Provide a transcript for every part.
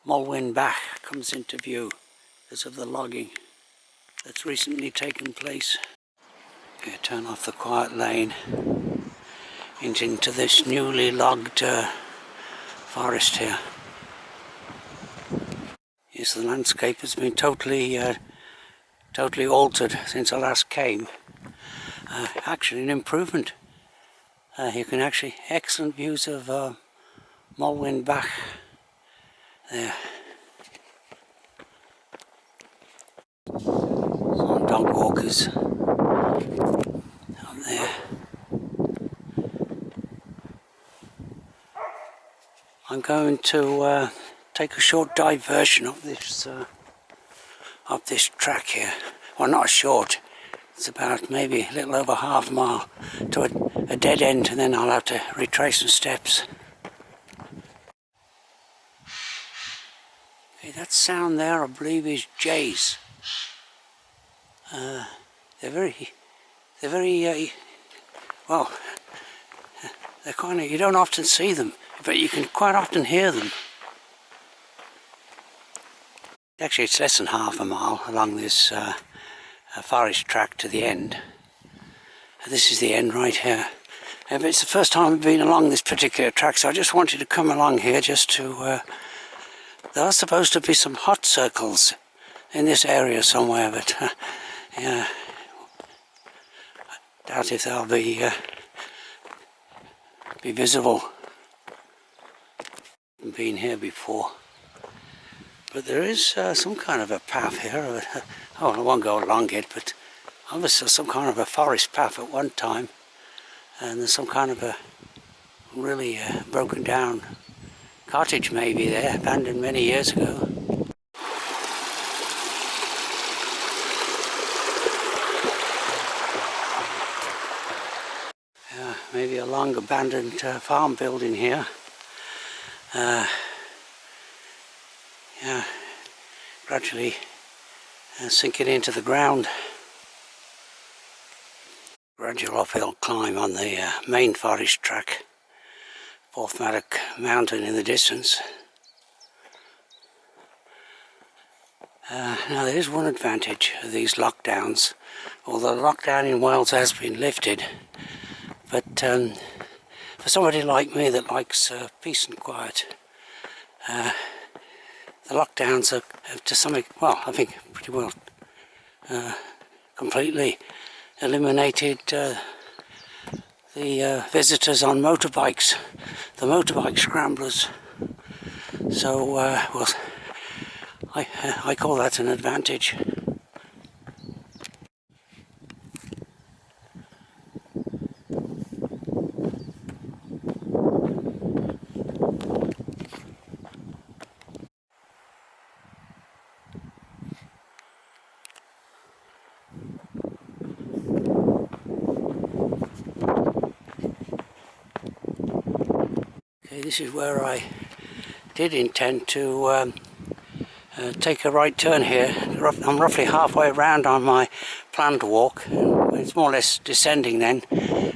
Moelwyn Bach comes into view because of the logging that's recently taken place. Okay, turn off the quiet lane into this newly logged forest here. Yes, the landscape has been totally altered since I last came. Actually an improvement. You can actually, excellent views of Moelwyn Bach there. Some dog walkers up there. I'm going to take a short diversion up this track here. Well, not short. It's about maybe a little over half a mile to a dead end, and then I'll have to retrace some steps. Okay, that sound there, I believe, is jays. They're very well. They're kind of, you don't often see them, but you can quite often hear them. Actually, it's less than half a mile along this forest track to the end. This is the end right here. But it's the first time I've been along this particular track, so I just wanted to come along here just to... there are supposed to be some hot circles in this area somewhere, but yeah, I doubt if they'll be visible. I've been here before. But there is some kind of a path here. Oh, I won't go along it, but obviously some kind of a forest path at one time. And there's some kind of a really broken down cottage maybe there, abandoned many years ago. Maybe a long abandoned farm building here. Yeah, gradually sinking into the ground. Gradual uphill climb on the main forest track. Maentwrog mountain in the distance. Now there is one advantage of these lockdowns, although the lockdown in Wales has been lifted, but for somebody like me that likes peace and quiet, the lockdowns have to some, well, I think pretty well completely eliminated the visitors on motorbikes, the motorbike scramblers. So, well, I call that an advantage. This is where I did intend to take a right turn here. I'm roughly halfway around on my planned walk. It's more or less descending then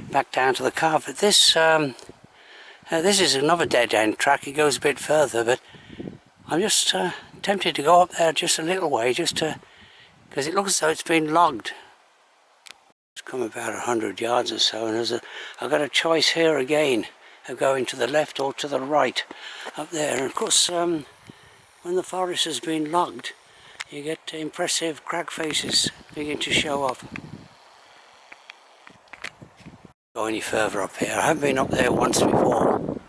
back down to the car. But this is another dead-end track. It goes a bit further, but I'm just tempted to go up there just a little way, just to, because it looks as though it's been logged. It's come about 100 yards or so, and I've got a choice here again of going to the left or to the right up there. And of course, when the forest has been logged, you get impressive crag faces begin to show up. Go any further up here. I haven't been up there once before.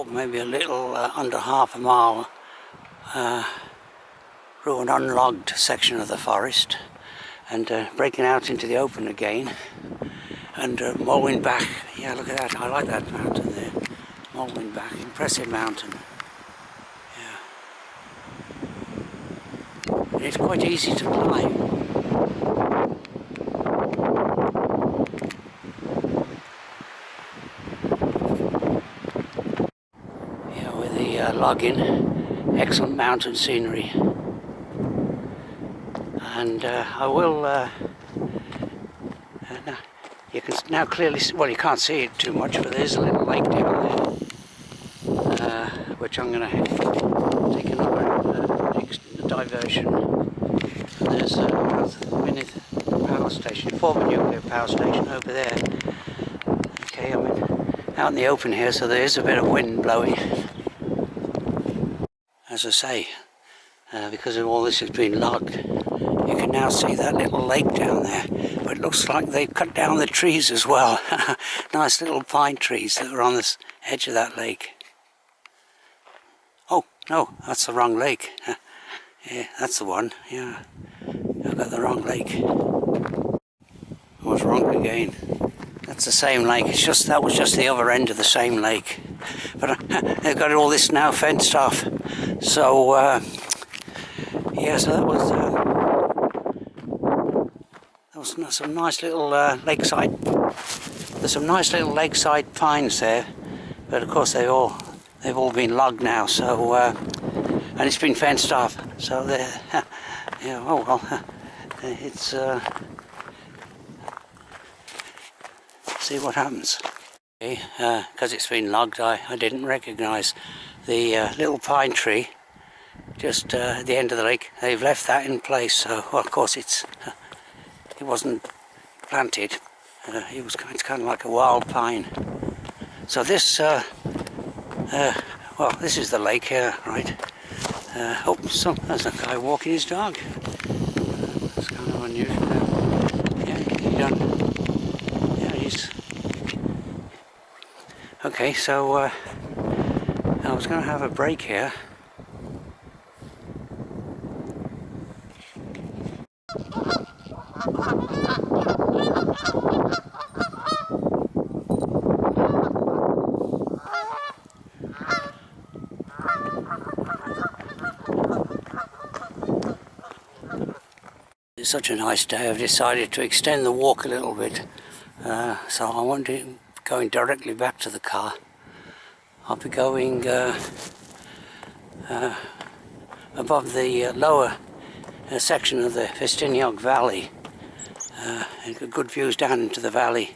Maybe a little under half a mile through an unlogged section of the forest, and breaking out into the open again. And Moelwyn Bach, yeah, look at that, I like that mountain there. Moelwyn Bach, impressive mountain. Yeah. And it's quite easy to climb. Yeah, with the logging, excellent mountain scenery. And I will you can now clearly see, well, you can't see it too much, but there's a little lake down there, which I'm going to take another diversion. And there's a mini power station, former nuclear power station over there. Okay, I'm out in the open here, so there is a bit of wind blowing. As I say, because of all this has been logged, you can now see that little lake down there. But it looks like they've cut down the trees as well. Nice little pine trees that are on the edge of that lake. Oh, no, that's the wrong lake. Yeah, that's the one. Yeah, I've got the wrong lake. I was wrong again. That's the same lake. It's just that was just the other end of the same lake. But they've got all this now fenced off. So yeah, so that was some nice little lakeside. There's some nice little lakeside pines there, but of course they've all been logged now. So and it's been fenced off. So yeah, oh well, it's see what happens. Okay, because it's been logged, I didn't recognise the little pine tree just at the end of the lake. They've left that in place. So well, of course it wasn't planted. It's kind of like a wild pine. So this well, this is the lake here, right? Oh, there's a guy walking his dog. That's kind of unusual. Yeah, he done. Yeah, he's okay. So I was going to have a break here. It's such a nice day, I've decided to extend the walk a little bit. So I won't be going directly back to the car. I'll be going above the lower section of the Festiniog Valley. And good views down into the valley.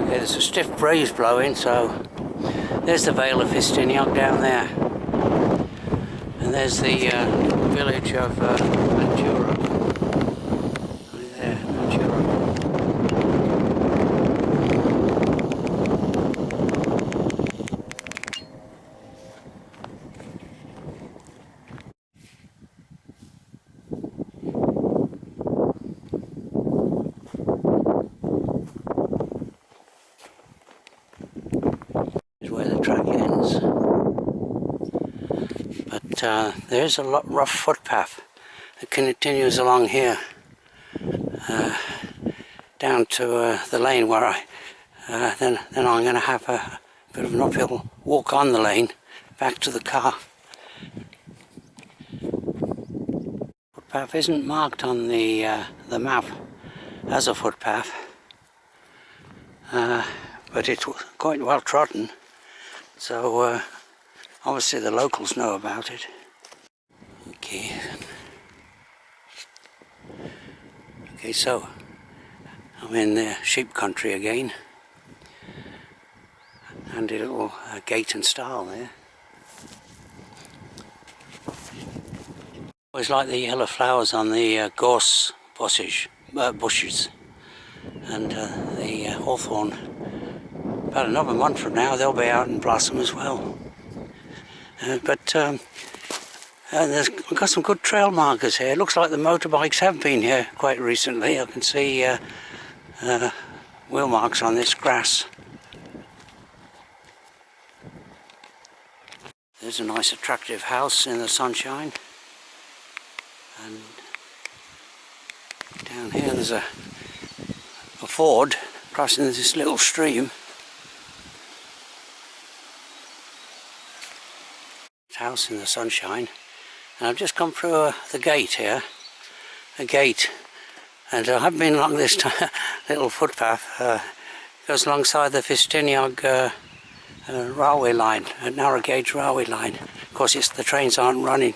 There's a stiff breeze blowing, so there's the Vale of Festiniog down there, and there's the village of Maentwrog. Right there, Maentwrog. Where the track ends, but there's a rough footpath that continues along here down to the lane where then I'm going to have a bit of an uphill walk on the lane back to the car. Footpath isn't marked on the map as a footpath, but it's quite well trodden. So obviously the locals know about it. Okay. Okay, so I'm in the sheep country again. Handy little gate and stile there. Always like the yellow flowers on the gorse bushes, and the hawthorn. About another month from now they'll be out in blossom as well. We've got some good trail markers here. It looks like the motorbikes have been here quite recently. I can see wheel marks on this grass. There's a nice attractive house in the sunshine. And down here there's a ford crossing this little stream. House in the sunshine, and I've just come through the gate here, a gate, and I've been along this little footpath. Goes alongside the Festiniog railway line, a narrow gauge railway line. Of course, the trains aren't running,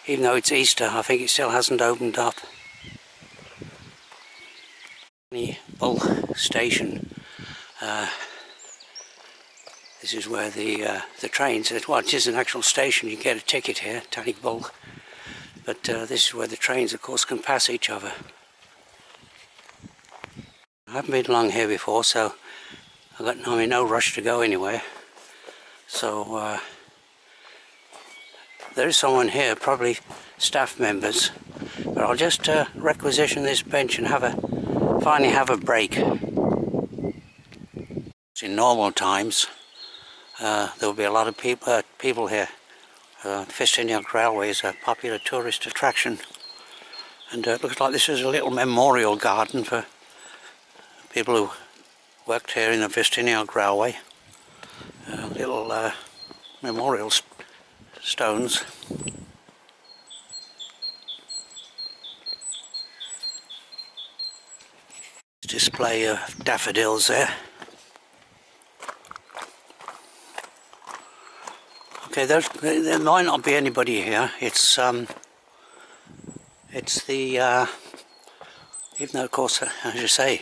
even though it's Easter. I think it still hasn't opened up. The Bull station. This is where the trains. Well, it is an actual station. You get a ticket here, Tannig Bull. But this is where the trains, of course, can pass each other. I haven't been along here before, so I've got no rush to go anywhere. So there is someone here, probably staff members. But I'll just requisition this bench and finally have a break. In normal times, there will be a lot of people here. Festiniog Railway is a popular tourist attraction, and it looks like this is a little memorial garden for people who worked here in the Festiniog Railway. Little memorial stones. Display of daffodils there. Okay, there might not be anybody here. It's the even though, of course, as you say,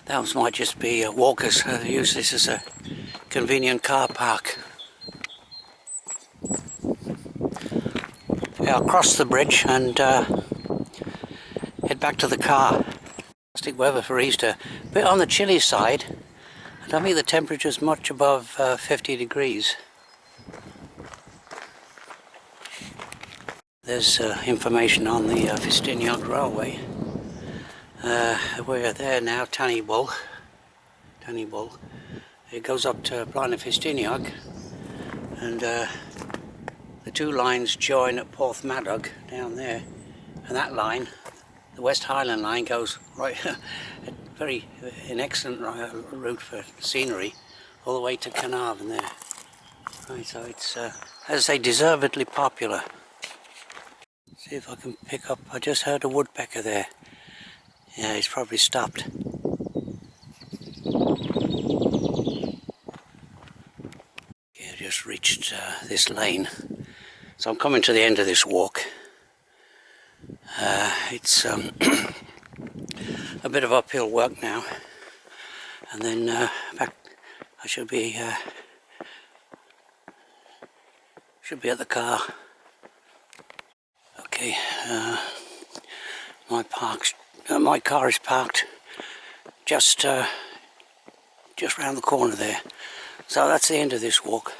those might just be walkers who use this as a convenient car park. Yeah, I'll cross the bridge and head back to the car. Fantastic weather for Easter. A bit on the chilly side. I don't think the temperature's much above 50 degrees. There's information on the Festiniog Railway. We're there now, Tannig Bull. It goes up to Blaenau Festiniog, and the two lines join at Porthmadog down there, and that line, the West Highland line, goes right an excellent route for scenery, all the way to Carnarvon there. Right, so it's, as I say, deservedly popular. See if I can pick up. I just heard a woodpecker there. Yeah, he's probably stopped. Yeah, just reached this lane, so I'm coming to the end of this walk. It's a bit of uphill work now, and then back. I should be at the car. Okay, my car is parked just round the corner there. So that's the end of this walk.